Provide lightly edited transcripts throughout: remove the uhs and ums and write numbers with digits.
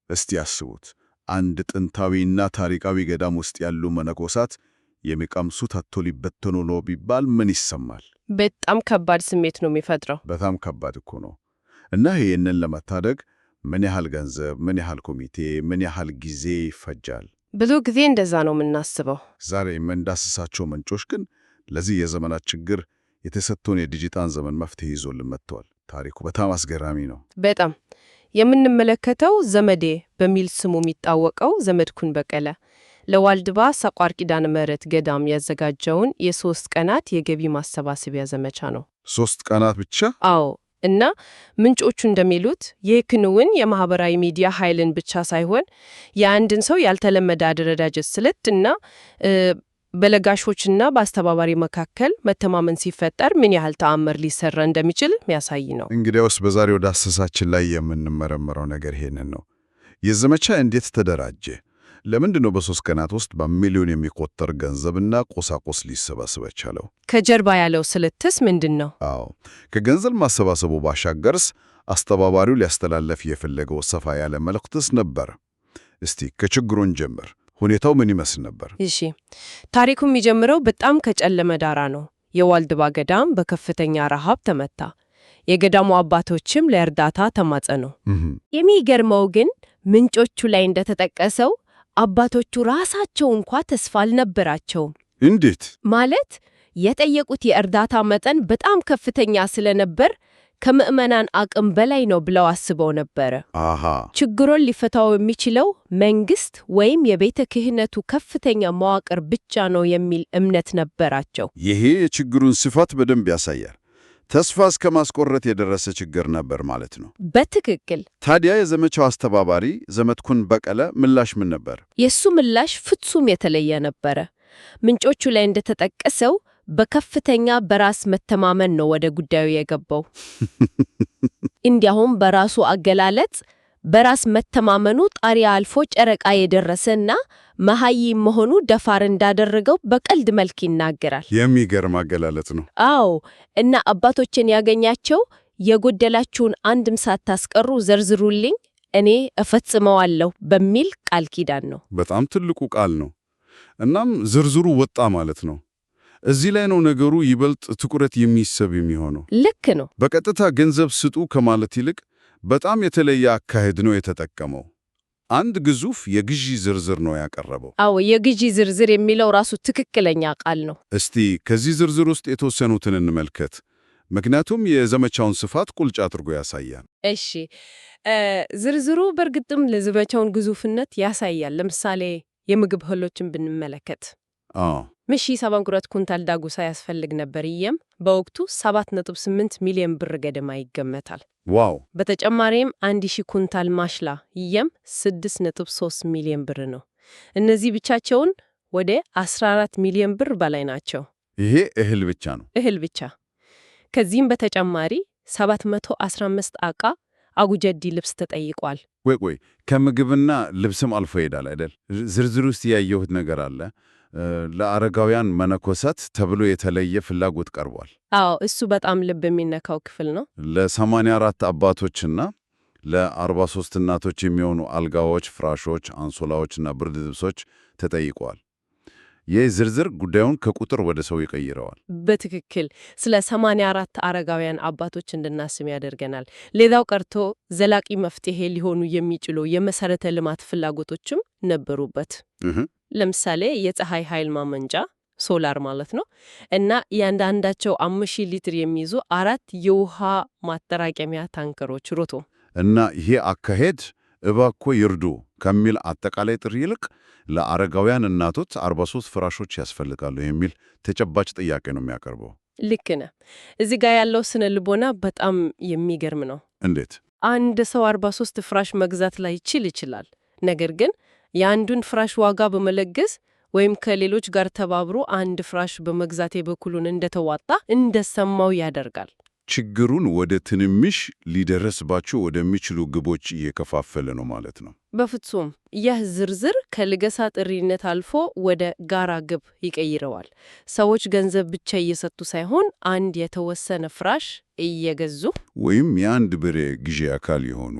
እስቲ ያስቡት፣ አንድ ጥንታዊና ታሪካዊ ገዳም ውስጥ ያሉ መነኮሳት የሚቀምሱት አጥቶ ሊበተኑ ነው ቢባል ምን ይሰማል? በጣም ከባድ ስሜት ነው የሚፈጥረው። በጣም ከባድ እኮ ነው። እና ይህንን ለመታደግ ምን ያህል ገንዘብ፣ ምን ያህል ኮሚቴ፣ ምን ያህል ጊዜ ይፈጃል? ብዙ ጊዜ እንደዛ ነው የምናስበው። ዛሬ የምንዳስሳቸው ምንጮች ግን ለዚህ የዘመናት ችግር የተሰጥቶን የዲጂታል ዘመን መፍትሄ ይዞልን መጥተዋል። ታሪኩ በጣም አስገራሚ ነው። በጣም የምንመለከተው ዘመዴ በሚል ስሙ የሚታወቀው ዘመድኩን በቀለ ለዋልድባ ሰቋር ኪዳነ ምሕረት ገዳም ያዘጋጀውን የ3 ቀናት የገቢ ማሰባሰቢያ ዘመቻ ነው። 3 ቀናት ብቻ? አዎ። እና ምንጮቹ እንደሚሉት ይህ ክንውን የማህበራዊ ሚዲያ ኃይልን ብቻ ሳይሆን የአንድን ሰው ያልተለመደ አደረጃጀት ስልት እና በለጋሾችና በአስተባባሪ መካከል መተማመን ሲፈጠር ምን ያህል ተአምር ሊሰራ እንደሚችል የሚያሳይ ነው። እንግዲያውስ በዛሬው ዳሰሳችን ላይ የምንመረምረው ነገር ይሄንን ነው። የዘመቻ እንዴት ተደራጀ? ለምንድን ነው በ3 ቀናት ውስጥ በሚሊዮን የሚቆጠር ገንዘብና ቁሳቁስ ሊሰባሰብ የቻለው? ከጀርባ ያለው ስልትስ ምንድን ነው? አዎ፣ ከገንዘብ ማሰባሰቡ ባሻገርስ አስተባባሪው ሊያስተላለፍ የፈለገው ሰፋ ያለ መልእክትስ ነበር? እስቲ ከችግሩን ጀምር። ሁኔታው ምን ይመስል ነበር? እሺ፣ ታሪኩ የሚጀምረው በጣም ከጨለመ ዳራ ነው። የዋልድባ ገዳም በከፍተኛ ረሃብ ተመታ። የገዳሙ አባቶችም ለእርዳታ ተማጸኑ። የሚገርመው ግን ምንጮቹ ላይ እንደተጠቀሰው አባቶቹ ራሳቸው እንኳ ተስፋ አልነበራቸውም። እንዴት ማለት? የጠየቁት የእርዳታ መጠን በጣም ከፍተኛ ስለነበር ከምዕመናን አቅም በላይ ነው ብለው አስበው ነበረ። አሃ፣ ችግሩን ሊፈታው የሚችለው መንግስት ወይም የቤተ ክህነቱ ከፍተኛ መዋቅር ብቻ ነው የሚል እምነት ነበራቸው። ይሄ የችግሩን ስፋት በደንብ ያሳያል። ተስፋ እስከ ማስቆረጥ የደረሰ ችግር ነበር ማለት ነው። በትክክል። ታዲያ የዘመቻው አስተባባሪ ዘመድኩን በቀለ ምላሽ ምን ነበር? የሱ ምላሽ ፍጹም የተለየ ነበረ። ምንጮቹ ላይ እንደተጠቀሰው በከፍተኛ በራስ መተማመን ነው ወደ ጉዳዩ የገባው። እንዲያውም በራሱ አገላለጽ በራስ መተማመኑ ጣሪያ አልፎ ጨረቃ የደረሰና መሐይም መሆኑ ደፋር እንዳደረገው በቀልድ መልክ ይናገራል። የሚገርም አገላለጽ ነው። አዎ። እና አባቶችን ያገኛቸው የጎደላችሁን አንድም ሳታስቀሩ ዘርዝሩልኝ እኔ እፈጽመዋለሁ በሚል ቃል ኪዳን ነው። በጣም ትልቁ ቃል ነው። እናም ዝርዝሩ ወጣ ማለት ነው። እዚህ ላይ ነው ነገሩ ይበልጥ ትኩረት የሚስብ የሚሆነው። ልክ ነው። በቀጥታ ገንዘብ ስጡ ከማለት ይልቅ በጣም የተለየ አካሄድ ነው የተጠቀመው። አንድ ግዙፍ የግዢ ዝርዝር ነው ያቀረበው። አዎ፣ የግዢ ዝርዝር የሚለው ራሱ ትክክለኛ ቃል ነው። እስቲ ከዚህ ዝርዝር ውስጥ የተወሰኑትን እንመልከት፣ ምክንያቱም የዘመቻውን ስፋት ቁልጭ አድርጎ ያሳያል። እሺ፣ ዝርዝሩ በእርግጥም ለዘመቻውን ግዙፍነት ያሳያል። ለምሳሌ የምግብ እህሎችን ብንመለከት 1,700 ኩንታል ዳጉሳ ያስፈልግ ነበር። ይህም በወቅቱ 7.8 ሚሊዮን ብር ገደማ ይገመታል። ዋው! በተጨማሪም 1,000 ኩንታል ማሽላ፣ ይህም 6.3 ሚሊዮን ብር ነው። እነዚህ ብቻቸውን ወደ 14 ሚሊዮን ብር በላይ ናቸው። ይሄ እህል ብቻ ነው። እህል ብቻ። ከዚህም በተጨማሪ 715 ዕቃ አጉጀዲ ልብስ ተጠይቋል። ቆይ ከምግብና ልብስም አልፎ ይሄዳል አይደል? ዝርዝር ውስጥ ያየሁት ነገር አለ። ለአረጋውያን መነኮሳት ተብሎ የተለየ ፍላጎት ቀርቧል። አዎ፣ እሱ በጣም ልብ የሚነካው ክፍል ነው። ለ84 አባቶችና ለ43 እናቶች የሚሆኑ አልጋዎች፣ ፍራሾች፣ አንሶላዎችና ብርድ ልብሶች ተጠይቀዋል። ይህ ዝርዝር ጉዳዩን ከቁጥር ወደ ሰው ይቀይረዋል። በትክክል ስለ 84 አረጋውያን አባቶች እንድናስብ ያደርገናል። ሌላው ቀርቶ ዘላቂ መፍትሄ ሊሆኑ የሚችሉ የመሰረተ ልማት ፍላጎቶችም ነበሩበት። ለምሳሌ የፀሐይ ኃይል ማመንጫ ሶላር ማለት ነው እና እያንዳንዳቸው 5,000 ሊትር የሚይዙ 4 የውሃ ማጠራቀሚያ ታንከሮች ሮቶ እና ይሄ አካሄድ እባክዎ ይርዱ ከሚል አጠቃላይ ጥሪ ይልቅ ለአረጋውያን እናቶች 43 ፍራሾች ያስፈልጋሉ የሚል ተጨባጭ ጥያቄ ነው የሚያቀርበው። ልክ ነህ። እዚህ ጋር ያለው ስነ ልቦና በጣም የሚገርም ነው። እንዴት? አንድ ሰው 43 ፍራሽ መግዛት ላይ ይችላል። ነገር ግን የአንዱን ፍራሽ ዋጋ በመለገስ ወይም ከሌሎች ጋር ተባብሮ አንድ ፍራሽ በመግዛት የበኩሉን እንደተዋጣ እንደሰማው ያደርጋል። ችግሩን ወደ ትንምሽ ሊደረስባቸው ወደሚችሉ ግቦች እየከፋፈለ ነው ማለት ነው። በፍጹም ይህ ዝርዝር ከልገሳ ጥሪነት አልፎ ወደ ጋራ ግብ ይቀይረዋል። ሰዎች ገንዘብ ብቻ እየሰጡ ሳይሆን አንድ የተወሰነ ፍራሽ እየገዙ ወይም የአንድ በሬ ግዢ አካል የሆኑ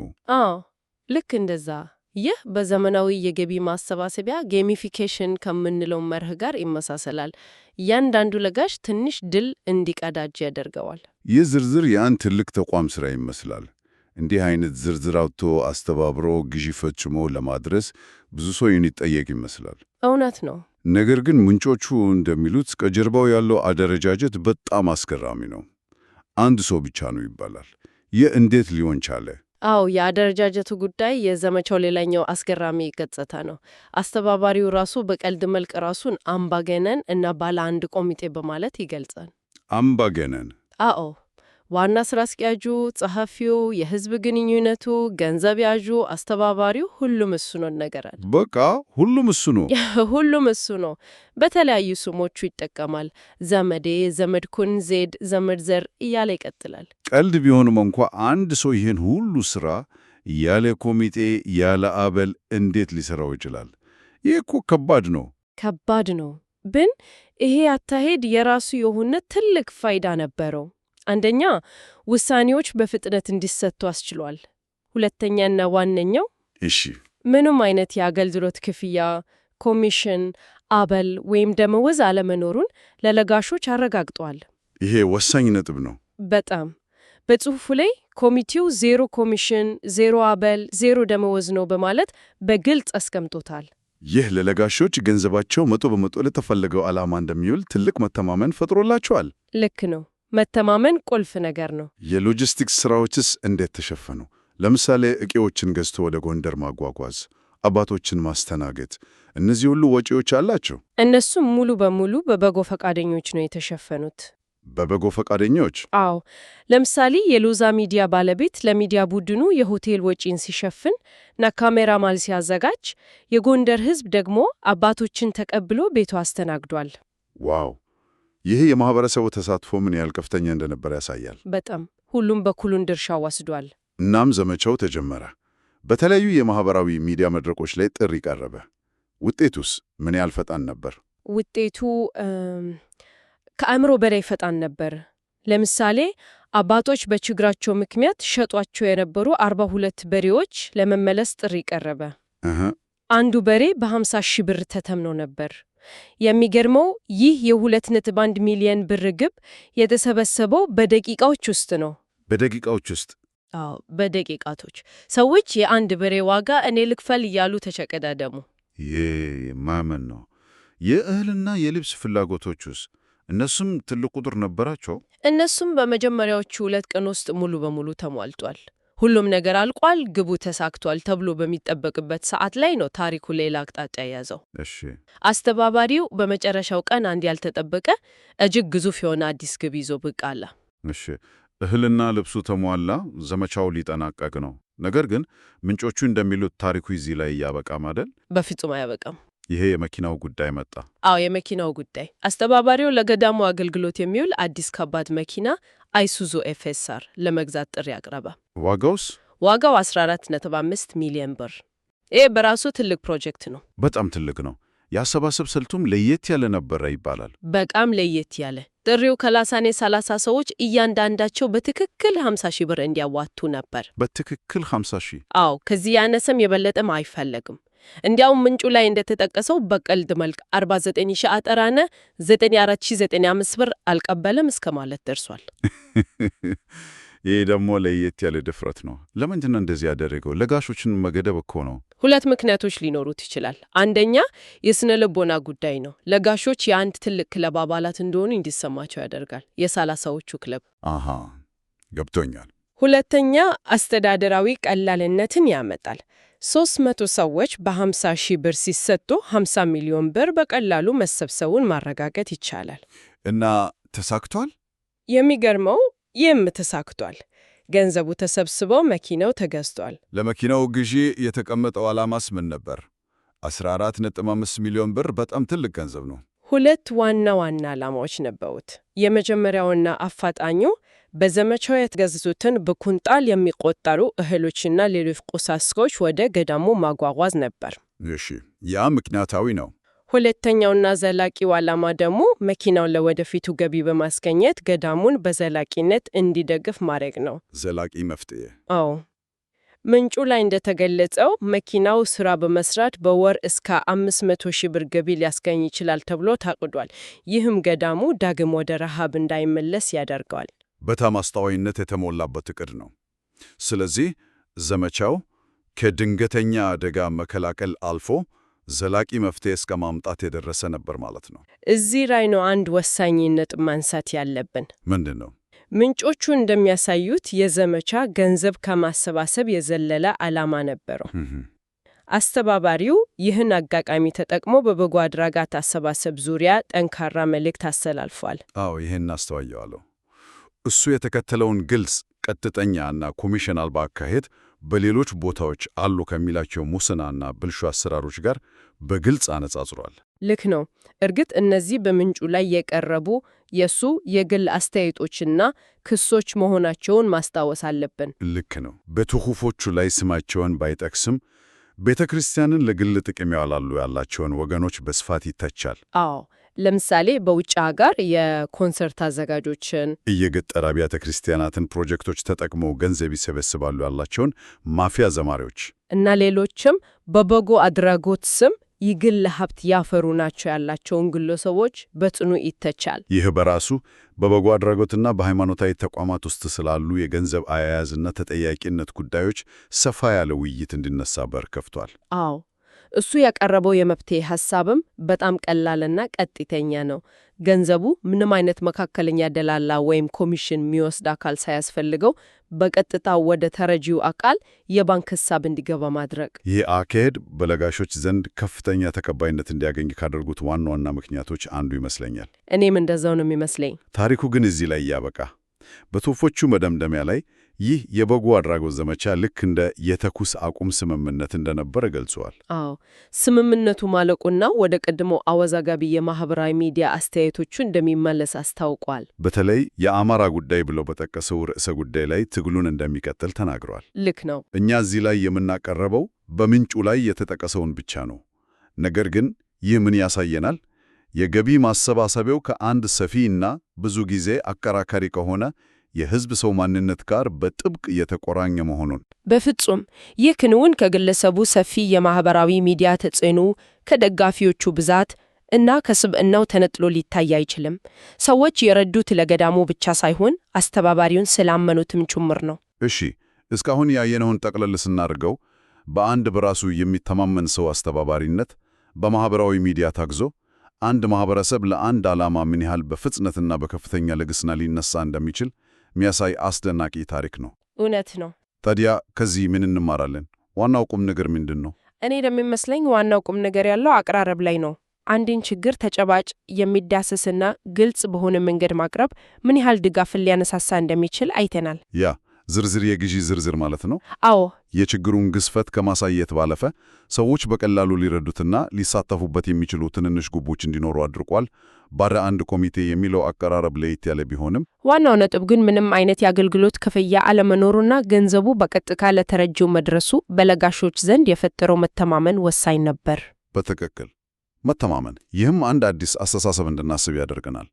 ልክ እንደዛ ይህ በዘመናዊ የገቢ ማሰባሰቢያ ጌሚፊኬሽን ከምንለው መርህ ጋር ይመሳሰላል። እያንዳንዱ ለጋሽ ትንሽ ድል እንዲቀዳጅ ያደርገዋል። ይህ ዝርዝር የአንድ ትልቅ ተቋም ሥራ ይመስላል። እንዲህ አይነት ዝርዝር አውጥቶ አስተባብሮ ግዢ ፈጽሞ ለማድረስ ብዙ ሰው ይጠየቅ ይመስላል። እውነት ነው። ነገር ግን ምንጮቹ እንደሚሉት ከጀርባው ያለው አደረጃጀት በጣም አስገራሚ ነው። አንድ ሰው ብቻ ነው ይባላል። ይህ እንዴት ሊሆን ቻለ? አዎ፣ የአደረጃጀቱ ጉዳይ የዘመቻው ሌላኛው አስገራሚ ገጽታ ነው። አስተባባሪው ራሱ በቀልድ መልክ ራሱን አምባገነን እና ባለ አንድ ኮሚቴ በማለት ይገልጻል። አምባገነን? አዎ፣ ዋና ስራ አስኪያጁ፣ ጸሐፊው፣ የህዝብ ግንኙነቱ፣ ገንዘብ ያዡ፣ አስተባባሪው ሁሉም እሱ ነው ነገራል። በቃ ሁሉም እሱ ነው። ሁሉም እሱ ነው። በተለያዩ ስሞቹ ይጠቀማል። ዘመዴ፣ ዘመድኩን፣ ዜድ፣ ዘመድ ዘር እያለ ይቀጥላል። ቀልድ ቢሆንም እንኳ አንድ ሰው ይህን ሁሉ ሥራ ያለ ኮሚቴ ያለ አበል እንዴት ሊሠራው ይችላል? ይህ እኮ ከባድ ነው። ከባድ ነው። ግን ይሄ አካሄድ የራሱ የሆነ ትልቅ ፋይዳ ነበረው። አንደኛ፣ ውሳኔዎች በፍጥነት እንዲሰጡ አስችሏል። ሁለተኛና ዋነኛው ምንም አይነት የአገልግሎት ክፍያ፣ ኮሚሽን፣ አበል ወይም ደመወዝ አለመኖሩን ለለጋሾች አረጋግጧል። ይሄ ወሳኝ ነጥብ ነው። በጣም በጽሑፉ ላይ ኮሚቴው ዜሮ ኮሚሽን፣ ዜሮ አበል፣ ዜሮ ደመወዝ ነው በማለት በግልጽ አስቀምጦታል። ይህ ለለጋሾች ገንዘባቸው 100% ለተፈለገው ዓላማ እንደሚውል ትልቅ መተማመን ፈጥሮላቸዋል። ልክ ነው። መተማመን ቁልፍ ነገር ነው። የሎጂስቲክስ ሥራዎችስ እንዴት ተሸፈኑ? ለምሳሌ ዕቃዎችን ገዝቶ ወደ ጎንደር ማጓጓዝ፣ አባቶችን ማስተናገድ፣ እነዚህ ሁሉ ወጪዎች አላቸው። እነሱም ሙሉ በሙሉ በበጎ ፈቃደኞች ነው የተሸፈኑት። በበጎ ፈቃደኞች? አዎ። ለምሳሌ የሎዛ ሚዲያ ባለቤት ለሚዲያ ቡድኑ የሆቴል ወጪን ሲሸፍን እና ካሜራማን ሲያዘጋጅ፣ የጎንደር ሕዝብ ደግሞ አባቶችን ተቀብሎ ቤቱ አስተናግዷል። ዋው! ይህ የማህበረሰቡ ተሳትፎ ምን ያህል ከፍተኛ እንደነበር ያሳያል። በጣም ሁሉም በኩሉን ድርሻ ወስዷል። እናም ዘመቻው ተጀመረ። በተለያዩ የማህበራዊ ሚዲያ መድረኮች ላይ ጥሪ ቀረበ። ውጤቱስ ምን ያህል ፈጣን ነበር? ውጤቱ ከአእምሮ በላይ ፈጣን ነበር። ለምሳሌ አባቶች በችግራቸው ምክንያት ሸጧቸው የነበሩ 42 በሬዎች ለመመለስ ጥሪ ቀረበ። አንዱ በሬ በ50,000 ብር ተተምኖ ነበር። የሚገርመው ይህ የ2.1 ሚሊዮን ብር ግብ የተሰበሰበው በደቂቃዎች ውስጥ ነው። በደቂቃዎች ውስጥ? አዎ፣ በደቂቃቶች። ሰዎች የአንድ በሬ ዋጋ እኔ ልክፈል እያሉ ተቸቀዳደሙ። ይህ ማመን ነው። የእህልና የልብስ ፍላጎቶቹስ? እነሱም ትልቅ ቁጥር ነበራቸው? እነሱም በመጀመሪያዎቹ 2 ቀን ውስጥ ሙሉ በሙሉ ተሟልቷል። ሁሉም ነገር አልቋል፣ ግቡ ተሳክቷል ተብሎ በሚጠበቅበት ሰዓት ላይ ነው ታሪኩ ሌላ አቅጣጫ የያዘው። እሺ። አስተባባሪው በመጨረሻው ቀን አንድ ያልተጠበቀ እጅግ ግዙፍ የሆነ አዲስ ግብ ይዞ ብቅ አለ። እሺ፣ እህልና ልብሱ ተሟላ፣ ዘመቻው ሊጠናቀቅ ነው። ነገር ግን ምንጮቹ እንደሚሉት ታሪኩ እዚህ ላይ እያበቃም አይደል? በፍጹም አያበቃም። ይሄ የመኪናው ጉዳይ መጣ። አዎ፣ የመኪናው ጉዳይ። አስተባባሪው ለገዳሙ አገልግሎት የሚውል አዲስ ከባድ መኪና አይሱዙ ኤፍኤስአር ለመግዛት ጥሪ አቅረበ። ዋጋውስ? ዋጋው 14.5 ሚሊዮን ብር። ይሄ በራሱ ትልቅ ፕሮጀክት ነው። በጣም ትልቅ ነው። የአሰባሰብ ስልቱም ለየት ያለ ነበረ ይባላል። በጣም ለየት ያለ። ጥሪው ከላሳኔ 30 ሰዎች እያንዳንዳቸው በትክክል 50,000 ብር እንዲያዋቱ ነበር። በትክክል 50,000? አዎ፣ ከዚህ ያነሰም የበለጠም አይፈለግም። እንዲያውም ምንጩ ላይ እንደተጠቀሰው በቀልድ መልክ 49,000 አጠራነ 94,095 ብር አልቀበለም እስከ ማለት ደርሷል። ይህ ደግሞ ለየት ያለ ድፍረት ነው። ለምንድን ነው እንደዚህ ያደረገው? ለጋሾችን መገደብ እኮ ነው። 2 ምክንያቶች ሊኖሩት ይችላል። አንደኛ የስነ ልቦና ጉዳይ ነው። ለጋሾች የአንድ ትልቅ ክለብ አባላት እንደሆኑ እንዲሰማቸው ያደርጋል። የ30ዎቹ ክለብ። አሃ፣ ገብቶኛል። ሁለተኛ አስተዳደራዊ ቀላልነትን ያመጣል። 300 ሰዎች በ50,000 ብር ሲሰጡ 50 ሚሊዮን ብር በቀላሉ መሰብሰቡን ማረጋገጥ ይቻላል። እና ተሳክቷል? የሚገርመው ይህም ተሳክቷል። ገንዘቡ ተሰብስበው መኪናው ተገዝቷል። ለመኪናው ግዢ የተቀመጠው ዓላማስ ምን ነበር? 14.5 ሚሊዮን ብር በጣም ትልቅ ገንዘብ ነው። 2 ዋና ዋና ዓላማዎች ነበሩት። የመጀመሪያውና አፋጣኙ በዘመቻው የተገዙትን በኩንጣል የሚቆጠሩ እህሎችና ሌሎች ቁሳቁሶች ወደ ገዳሙ ማጓጓዝ ነበር። እሺ፣ ያ ምክንያታዊ ነው። ሁለተኛውና ዘላቂው ዓላማ ደግሞ መኪናውን ለወደፊቱ ገቢ በማስገኘት ገዳሙን በዘላቂነት እንዲደግፍ ማድረግ ነው። ዘላቂ መፍትሄ? አዎ። ምንጩ ላይ እንደተገለጸው መኪናው ስራ በመስራት በወር እስከ 500,000 ብር ገቢ ሊያስገኝ ይችላል ተብሎ ታቅዷል። ይህም ገዳሙ ዳግም ወደ ረሃብ እንዳይመለስ ያደርገዋል። በጣም አስተዋይነት የተሞላበት እቅድ ነው። ስለዚህ ዘመቻው ከድንገተኛ አደጋ መከላከል አልፎ ዘላቂ መፍትሄ እስከ ማምጣት የደረሰ ነበር ማለት ነው። እዚህ ላይ ነው አንድ ወሳኝ ነጥብ ማንሳት ያለብን። ምንድን ነው? ምንጮቹ እንደሚያሳዩት የዘመቻ ገንዘብ ከማሰባሰብ የዘለለ ዓላማ ነበረው። አስተባባሪው ይህን አጋጣሚ ተጠቅሞ በበጎ አድራጎት አሰባሰብ ዙሪያ ጠንካራ መልእክት አስተላልፏል። አዎ፣ ይህን አስተዋየዋለሁ። እሱ የተከተለውን ግልጽ፣ ቀጥተኛ እና ኮሚሽን አልባ አካሄድ በሌሎች ቦታዎች አሉ ከሚላቸው ሙስናና ብልሹ አሰራሮች ጋር በግልጽ አነጻጽሯል። ልክ ነው። እርግጥ እነዚህ በምንጩ ላይ የቀረቡ የሱ የግል አስተያየቶችና ክሶች መሆናቸውን ማስታወስ አለብን። ልክ ነው። በጽሑፎቹ ላይ ስማቸውን ባይጠቅስም ቤተ ክርስቲያንን ለግል ጥቅም ያዋላሉ ያላቸውን ወገኖች በስፋት ይተቻል። አዎ፣ ለምሳሌ በውጭ ሀገር የኮንሰርት አዘጋጆችን፣ የገጠር አብያተ ክርስቲያናትን ፕሮጀክቶች ተጠቅመው ገንዘብ ይሰበስባሉ ያላቸውን ማፊያ ዘማሪዎች እና ሌሎችም በበጎ አድራጎት ስም የግል ሀብት ያፈሩ ናቸው ያላቸውን ግለሰቦች በጽኑ ይተቻል። ይህ በራሱ በበጎ አድራጎትና በሃይማኖታዊ ተቋማት ውስጥ ስላሉ የገንዘብ አያያዝና ተጠያቂነት ጉዳዮች ሰፋ ያለ ውይይት እንዲነሳ በር ከፍቷል። አዎ፣ እሱ ያቀረበው የመፍትሄ ሐሳብም በጣም ቀላልና ቀጥተኛ ነው። ገንዘቡ ምንም አይነት መካከለኛ ደላላ ወይም ኮሚሽን የሚወስድ አካል ሳያስፈልገው በቀጥታ ወደ ተረጂው አካል የባንክ ሂሳብ እንዲገባ ማድረግ። ይህ አካሄድ በለጋሾች ዘንድ ከፍተኛ ተቀባይነት እንዲያገኝ ካደርጉት ዋና ዋና ምክንያቶች አንዱ ይመስለኛል። እኔም እንደዛው ነው የሚመስለኝ። ታሪኩ ግን እዚህ ላይ ያበቃ። በጽሑፎቹ መደምደሚያ ላይ ይህ የበጎ አድራጎት ዘመቻ ልክ እንደ የተኩስ አቁም ስምምነት እንደነበረ ገልጸዋል። አዎ፣ ስምምነቱ ማለቁና ወደ ቀድሞ አወዛጋቢ የማህበራዊ ሚዲያ አስተያየቶቹ እንደሚመለስ አስታውቋል። በተለይ የአማራ ጉዳይ ብለው በጠቀሰው ርዕሰ ጉዳይ ላይ ትግሉን እንደሚቀጥል ተናግረዋል። ልክ ነው። እኛ እዚህ ላይ የምናቀርበው በምንጩ ላይ የተጠቀሰውን ብቻ ነው። ነገር ግን ይህ ምን ያሳየናል? የገቢ ማሰባሰቢያው ከአንድ ሰፊ እና ብዙ ጊዜ አከራካሪ ከሆነ የሕዝብ ሰው ማንነት ጋር በጥብቅ የተቆራኘ መሆኑን። በፍጹም ይህ ክንውን ከግለሰቡ ሰፊ የማህበራዊ ሚዲያ ተጽዕኖ፣ ከደጋፊዎቹ ብዛት እና ከስብዕናው ተነጥሎ ሊታይ አይችልም። ሰዎች የረዱት ለገዳሙ ብቻ ሳይሆን አስተባባሪውን ስላመኑትም ጭምር ነው። እሺ፣ እስካሁን ያየነውን ጠቅለል ስናደርገው በአንድ በራሱ የሚተማመን ሰው አስተባባሪነት በማህበራዊ ሚዲያ ታግዞ አንድ ማህበረሰብ ለአንድ ዓላማ ምን ያህል በፍጥነትና በከፍተኛ ልግስና ሊነሳ እንደሚችል የሚያሳይ አስደናቂ ታሪክ ነው። እውነት ነው። ታዲያ ከዚህ ምን እንማራለን? ዋናው ቁም ነገር ምንድን ነው? እኔ እንደሚመስለኝ ዋናው ቁም ነገር ያለው አቀራረብ ላይ ነው። አንድን ችግር ተጨባጭ፣ የሚዳሰስና ግልጽ በሆነ መንገድ ማቅረብ ምን ያህል ድጋፍን ሊያነሳሳ እንደሚችል አይተናል። ያ ዝርዝር የግዢ ዝርዝር ማለት ነው። አዎ፣ የችግሩን ግዝፈት ከማሳየት ባለፈ ሰዎች በቀላሉ ሊረዱትና ሊሳተፉበት የሚችሉ ትንንሽ ግቦች እንዲኖሩ አድርጓል። ባለ አንድ ኮሚቴ የሚለው አቀራረብ ለየት ያለ ቢሆንም ዋናው ነጥብ ግን ምንም አይነት የአገልግሎት ክፍያ አለመኖሩና ገንዘቡ በቀጥታ ለተረጂው መድረሱ በለጋሾች ዘንድ የፈጠረው መተማመን ወሳኝ ነበር። በትክክል መተማመን። ይህም አንድ አዲስ አስተሳሰብ እንድናስብ ያደርገናል።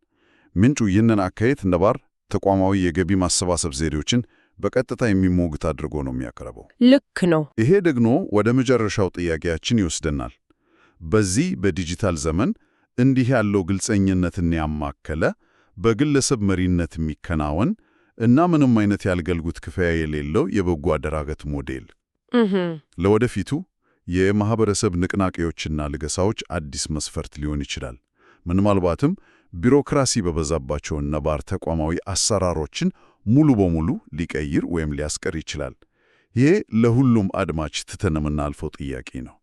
ምንጩ ይህንን አካሄድ እንደ ባር ተቋማዊ የገቢ ማሰባሰብ ዘዴዎችን በቀጥታ የሚሞግት አድርጎ ነው የሚያቀርበው። ልክ ነው። ይሄ ደግሞ ወደ መጨረሻው ጥያቄያችን ይወስደናል። በዚህ በዲጂታል ዘመን እንዲህ ያለው ግልጸኝነትን ያማከለ በግለሰብ መሪነት የሚከናወን እና ምንም አይነት የአገልግሎት ክፍያ የሌለው የበጎ አድራጎት ሞዴል ለወደፊቱ የማህበረሰብ ንቅናቄዎችና ልገሳዎች አዲስ መስፈርት ሊሆን ይችላል። ምናልባትም ቢሮክራሲ በበዛባቸው ነባር ተቋማዊ አሰራሮችን ሙሉ በሙሉ ሊቀይር ወይም ሊያስቀር ይችላል። ይሄ ለሁሉም አድማጭ ትተን የምናልፈው ጥያቄ ነው።